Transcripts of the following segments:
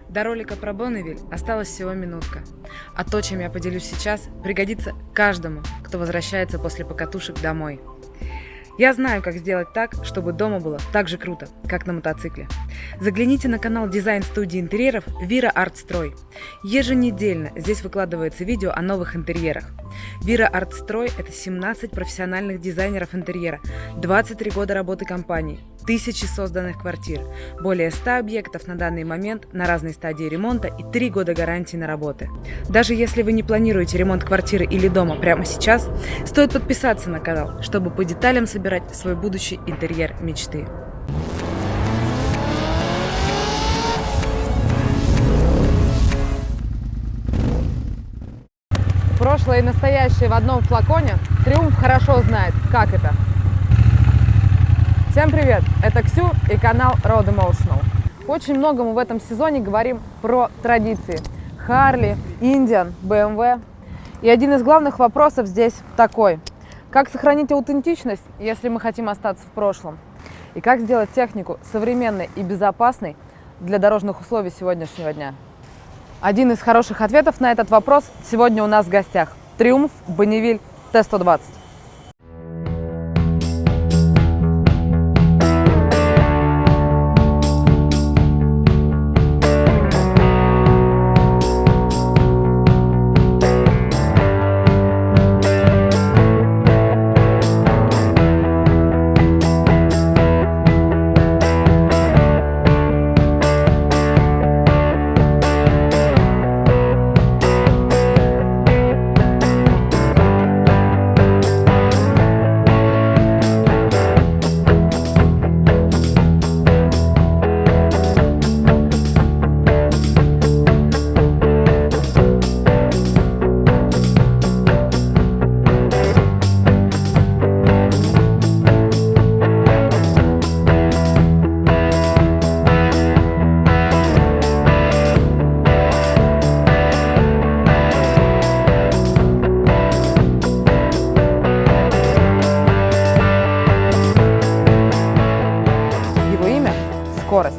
До ролика про Бонневиль осталась всего минутка. А то, чем я поделюсь сейчас, пригодится каждому, кто возвращается после покатушек домой. Я знаю, как сделать так, чтобы дома было так же круто, как на мотоцикле. Загляните на канал дизайн-студии интерьеров Вира Артстрой. Еженедельно здесь выкладывается видео о новых интерьерах. Вира Артстрой – это 17 профессиональных дизайнеров интерьера, 23 года работы компании, тысячи созданных квартир, более 100 объектов на данный момент на разной стадии ремонта и 3 года гарантии на работы. Даже если вы не планируете ремонт квартиры или дома прямо сейчас, стоит подписаться на канал, чтобы по деталям собирать свой будущий интерьер мечты. Прошлое и настоящее в одном флаконе. Триумф хорошо знает, как это. Всем привет! Это Ксю и канал Road Emotional. Очень много мы в этом сезоне говорим про традиции. Харли, Индиан, BMW. И один из главных вопросов здесь такой. Как сохранить аутентичность, если мы хотим остаться в прошлом? И как сделать технику современной и безопасной для дорожных условий сегодняшнего дня? Один из хороших ответов на этот вопрос сегодня у нас в гостях. Триумф Бонневиль Т-120. Скорость.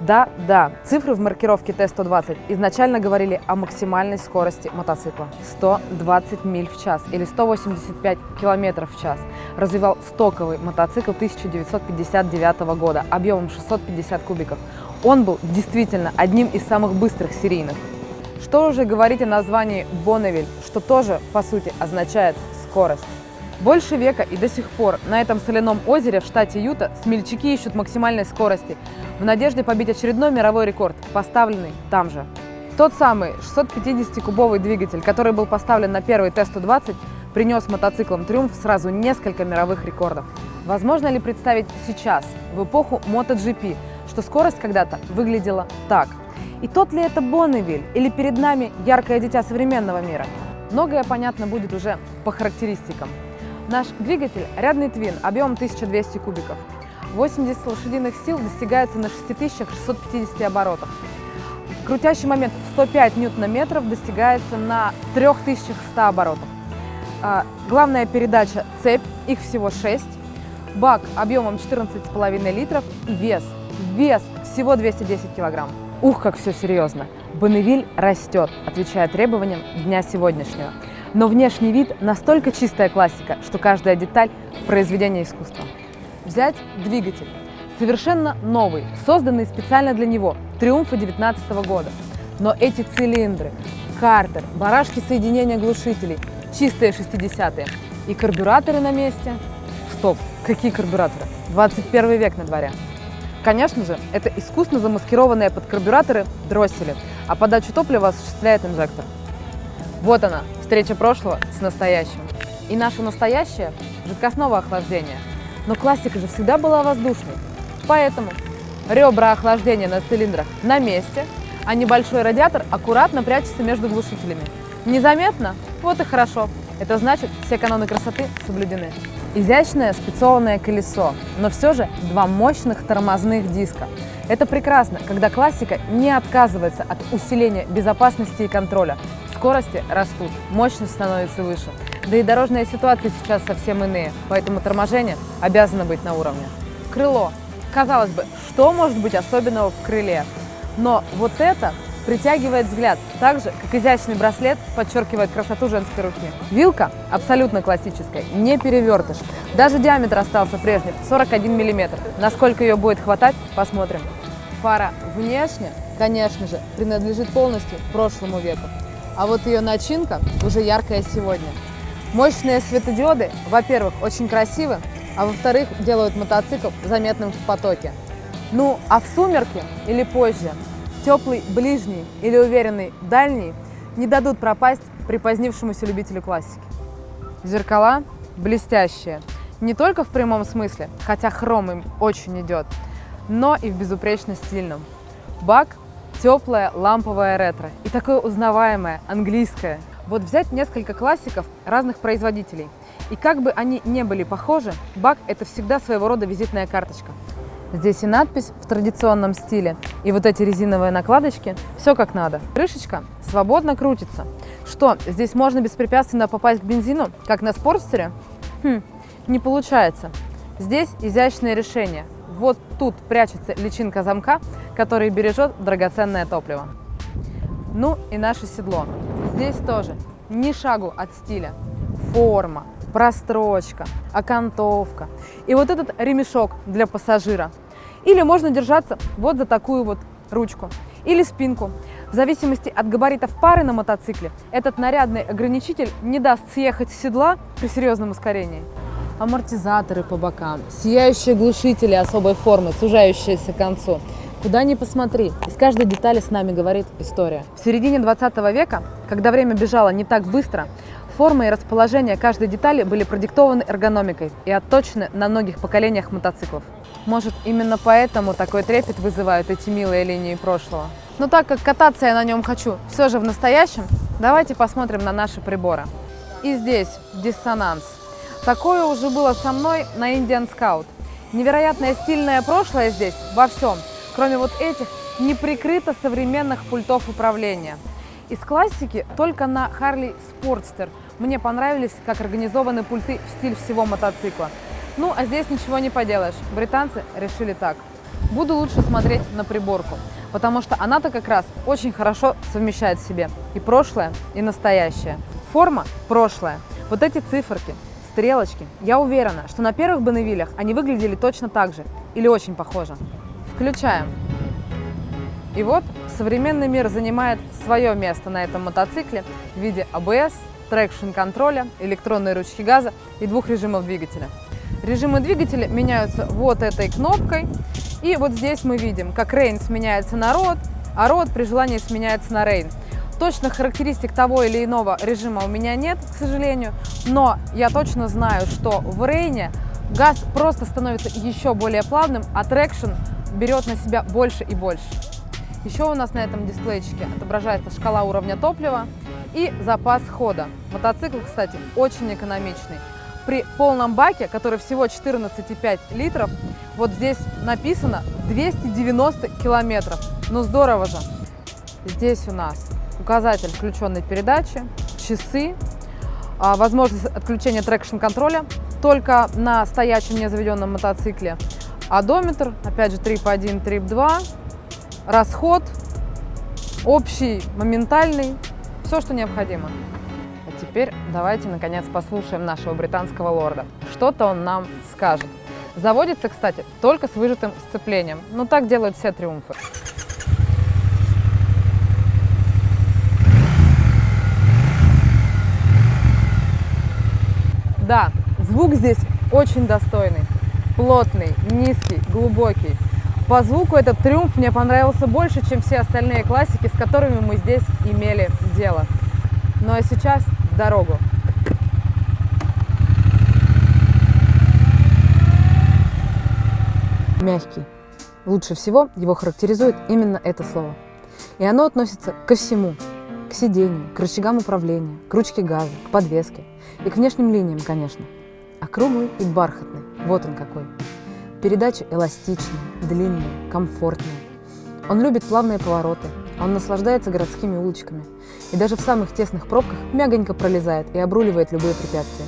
Да, цифры в маркировке Т-120 изначально говорили о максимальной скорости мотоцикла. 120 миль в час или 185 километров в час развивал стоковый мотоцикл 1959 года объемом 650 кубиков. Он был действительно одним из самых быстрых серийных. Что уже говорить о названии Бонневиль, что тоже, по сути, означает скорость. Больше века и до сих пор на этом соляном озере в штате Юта смельчаки ищут максимальной скорости в надежде побить очередной мировой рекорд, поставленный там же. Тот самый 650-кубовый двигатель, который был поставлен на первый Т-120, принес мотоциклам Триумф сразу несколько мировых рекордов. Возможно ли представить сейчас, в эпоху MotoGP, что скорость когда-то выглядела так? И тот ли это Бонневиль или перед нами яркое дитя современного мира? Многое понятно будет уже по характеристикам. Наш двигатель – рядный твин объемом 1200 кубиков. 80 лошадиных сил достигается на 6650 оборотах. Крутящий момент 105 ньютон-метров достигается на 3100 оборотах. Главная передача – цепь, их всего 6. Бак объемом 14,5 литров и вес всего 210 килограмм. Ух, как все серьезно! Бонневиль растет, отвечая требованиям дня сегодняшнего. Но внешний вид настолько чистая классика, что каждая деталь – произведение искусства. Взять двигатель. Совершенно новый, созданный специально для него, Триумфа 2019 года. Но эти цилиндры, картер, барашки соединения глушителей, чистые 60-е. И карбюраторы на месте. Стоп, какие карбюраторы? 21 век на дворе. Конечно же, это искусно замаскированные под карбюраторы дроссели, а подачу топлива осуществляет инжектор. Вот она, встреча прошлого с настоящим. И наше настоящее – жидкостного охлаждения. Но классика же всегда была воздушной. Поэтому ребра охлаждения на цилиндрах на месте, а небольшой радиатор аккуратно прячется между глушителями. Незаметно? Вот и хорошо. Это значит, все каноны красоты соблюдены. Изящное спецованное колесо, но все же два мощных тормозных диска. Это прекрасно, когда классика не отказывается от усиления безопасности и контроля. Скорости растут, мощность становится выше. Да и дорожные ситуации сейчас совсем иные, поэтому торможение обязано быть на уровне. Крыло. Казалось бы, что может быть особенного в крыле? Но вот это притягивает взгляд, так же, как изящный браслет подчеркивает красоту женской руки. Вилка абсолютно классическая, не перевертыш. Даже диаметр остался прежним, 41 мм. Насколько ее будет хватать, посмотрим. Фара внешне, конечно же, принадлежит полностью прошлому веку. А вот ее начинка уже яркая сегодня. Мощные светодиоды, во-первых, очень красивы, а во-вторых, делают мотоцикл заметным в потоке. Ну, а в сумерки или позже теплый ближний или уверенный дальний не дадут пропасть припозднившемуся любителю классики. Зеркала блестящие, не только в прямом смысле, хотя хром им очень идет, но и в безупречно стильном. Бак – теплое ламповое ретро и такое узнаваемое английское. Вот взять несколько классиков разных производителей, и как бы они не были похожи, бак – это всегда своего рода визитная карточка. Здесь и надпись в традиционном стиле, и вот эти резиновые накладочки – все как надо. Крышечка свободно крутится. Что, здесь можно беспрепятственно попасть к бензину, как на спортстере? Не получается. Здесь изящное решение. Вот тут прячется личинка замка, который бережет драгоценное топливо. Ну и наше седло. Здесь тоже ни шагу от стиля. Форма, прострочка, окантовка и вот этот ремешок для пассажира. Или можно держаться вот за такую вот ручку или спинку. В зависимости от габаритов пары на мотоцикле этот нарядный ограничитель не даст съехать с седла при серьезном ускорении. Амортизаторы по бокам, сияющие глушители особой формы, сужающиеся к концу. Куда ни посмотри, из каждой детали с нами говорит история. В середине 20 века, когда время бежало не так быстро, форма и расположение каждой детали были продиктованы эргономикой и отточены на многих поколениях мотоциклов. Может, именно поэтому такой трепет вызывают эти милые линии прошлого. Но так как кататься я на нем хочу все же в настоящем, давайте посмотрим на наши приборы. И здесь диссонанс. Такое уже было со мной на Indian Scout. Невероятное стильное прошлое здесь во всем, кроме вот этих неприкрыто современных пультов управления. Из классики только на Harley Sportster мне понравились, как организованы пульты в стиль всего мотоцикла. Ну, а здесь ничего не поделаешь. Британцы решили так. Буду лучше смотреть на приборку, потому что она-то как раз очень хорошо совмещает в себе и прошлое, и настоящее. Форма – прошлое. Вот эти циферки, стрелочки. Я уверена, что на первых Бонневилях они выглядели точно так же или очень похоже. Включаем. И вот современный мир занимает свое место на этом мотоцикле в виде ABS, трекшн-контроля, электронной ручки газа и двух режимов двигателя. Режимы двигателя меняются вот этой кнопкой. И вот здесь мы видим, как Rain сменяется на Road, а Road при желании сменяется на Rain. Точных характеристик того или иного режима у меня нет, к сожалению, но я точно знаю, что в Rain газ просто становится еще более плавным, а трекшн берет на себя больше и больше. Еще у нас на этом дисплейчике отображается шкала уровня топлива и запас хода. Мотоцикл, кстати, очень экономичный. При полном баке, который всего 14,5 литров, вот здесь написано 290 километров. Ну здорово же! Здесь у нас указатель включенной передачи, часы, возможность отключения трекшн-контроля только на стоячем незаведенном мотоцикле, одометр, опять же трип-1, трип-2, расход, общий, моментальный, все, что необходимо. А теперь давайте, наконец, послушаем нашего британского лорда. Что-то он нам скажет. Заводится, кстати, только с выжатым сцеплением. Ну, так делают все триумфы. Да, звук здесь очень достойный. Плотный, низкий, глубокий. По звуку этот триумф мне понравился больше, чем все остальные классики, с которыми мы здесь имели дело. Ну а сейчас в дорогу. Мягкий. Лучше всего его характеризует именно это слово. И оно относится ко всему. К сидению, к рычагам управления, к ручке газа, к подвеске. И к внешним линиям, конечно. Округлый и бархатный. Вот он какой. Передачи эластичные, длинные, комфортные. Он любит плавные повороты. Он наслаждается городскими улочками. И даже в самых тесных пробках мягонько пролезает и обруливает любые препятствия.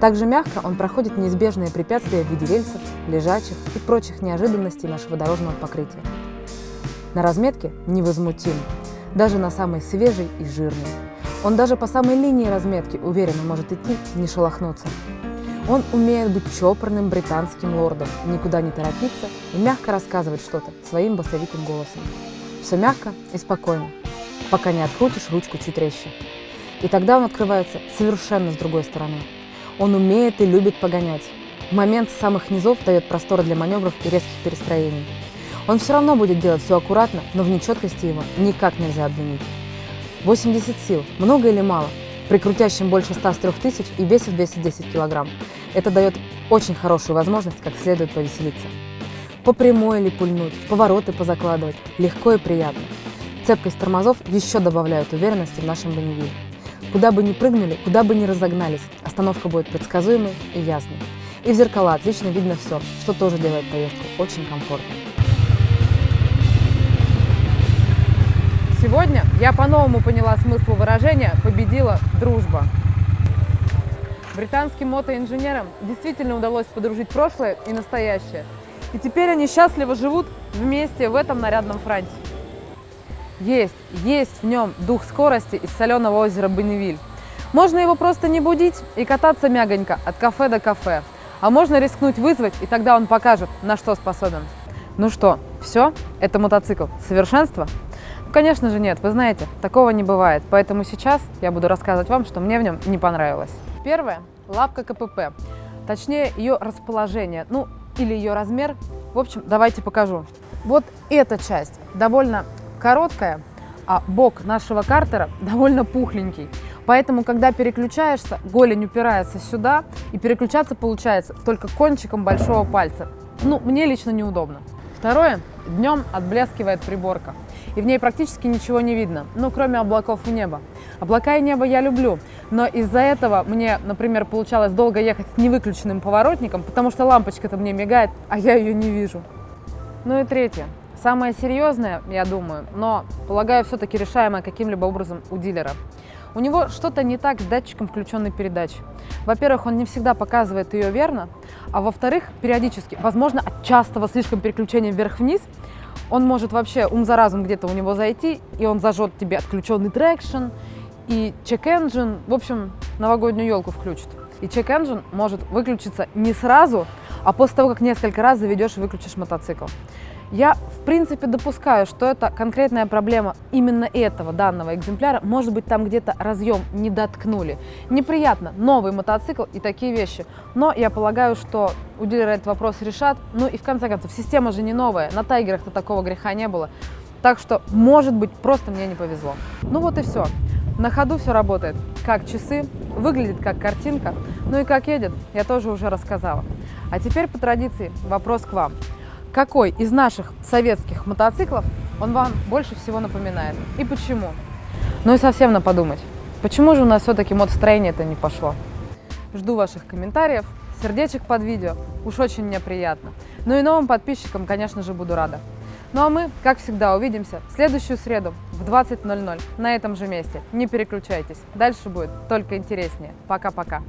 Также мягко он проходит неизбежные препятствия в виде рельсов, лежачих и прочих неожиданностей нашего дорожного покрытия. На разметке невозмутим, даже на самой свежей и жирной. Он даже по самой линии разметки уверенно может идти, не шелохнуться. Он умеет быть чопорным британским лордом, никуда не торопиться и мягко рассказывать что-то своим басовитым голосом. Все мягко и спокойно, пока не открутишь ручку чуть резче. И тогда он открывается совершенно с другой стороны. Он умеет и любит погонять. В момент самых низов дает простор для маневров и резких перестроений. Он все равно будет делать все аккуратно, но в нечеткости его никак нельзя обвинить. 80 сил, много или мало? При крутящем больше 103 тысяч и весе в 210 килограмм. Это дает очень хорошую возможность как следует повеселиться. По прямой или пульнуть, в повороты позакладывать, легко и приятно. Цепкость тормозов еще добавляют уверенности в нашем Бонневиле. Куда бы ни прыгнули, куда бы ни разогнались, остановка будет предсказуемой и ясной. И в зеркала отлично видно все, что тоже делает поездку очень комфортной. Сегодня я по-новому поняла смысл выражения «победила дружба». Британским мотоинженерам действительно удалось подружить прошлое и настоящее. И теперь они счастливо живут вместе в этом нарядном франте. Есть в нем дух скорости из соленого озера Бонневиль. Можно его просто не будить и кататься мягонько от кафе до кафе. А можно рискнуть вызвать, и тогда он покажет, на что способен. Ну что, все? Это мотоцикл совершенства? Конечно же нет, вы знаете, такого не бывает. Поэтому сейчас я буду рассказывать вам, что мне в нем не понравилось. Первое – лапка КПП. Точнее, ее расположение, или ее размер. В общем, давайте покажу. Вот эта часть довольно короткая, а бок нашего картера довольно пухленький. Поэтому, когда переключаешься, голень упирается сюда, и переключаться получается только кончиком большого пальца. Мне лично неудобно. Второе. Днем отблескивает приборка, и в ней практически ничего не видно, кроме облаков и неба. Облака и небо я люблю, но из-за этого мне, например, получалось долго ехать с невыключенным поворотником, потому что лампочка-то мне мигает, а я ее не вижу. И третье. Самое серьезное, я думаю, но, полагаю, все-таки решаемое каким-либо образом у дилера. У него что-то не так с датчиком включенной передачи. Во-первых, он не всегда показывает ее верно, а во-вторых, периодически, возможно, от частого слишком переключения вверх-вниз, он может вообще ум за разум где-то у него зайти, и он зажжет тебе отключенный трекшн и чек-энджин, в общем, новогоднюю елку включит. И чек-энджин может выключиться не сразу, а после того, как несколько раз заведешь и выключишь мотоцикл. Я, в принципе, допускаю, что это конкретная проблема именно этого данного экземпляра. Может быть, там где-то разъем не доткнули. Неприятно, новый мотоцикл и такие вещи. Но я полагаю, что у дилера этот вопрос решат. И в конце концов, система же не новая. На Тайгерах-то такого греха не было. Так что, может быть, просто мне не повезло. Вот и все. На ходу все работает как часы, выглядит как картинка. И как едет, я тоже уже рассказала. А теперь, по традиции, вопрос к вам. Какой из наших советских мотоциклов он вам больше всего напоминает? И почему? И совсем на подумать. Почему же у нас все-таки мотостроение-то не пошло? Жду ваших комментариев, сердечек под видео. Уж очень мне приятно. И новым подписчикам, конечно же, буду рада. А мы, как всегда, увидимся в следующую среду в 20:00 на этом же месте. Не переключайтесь. Дальше будет только интереснее. Пока-пока.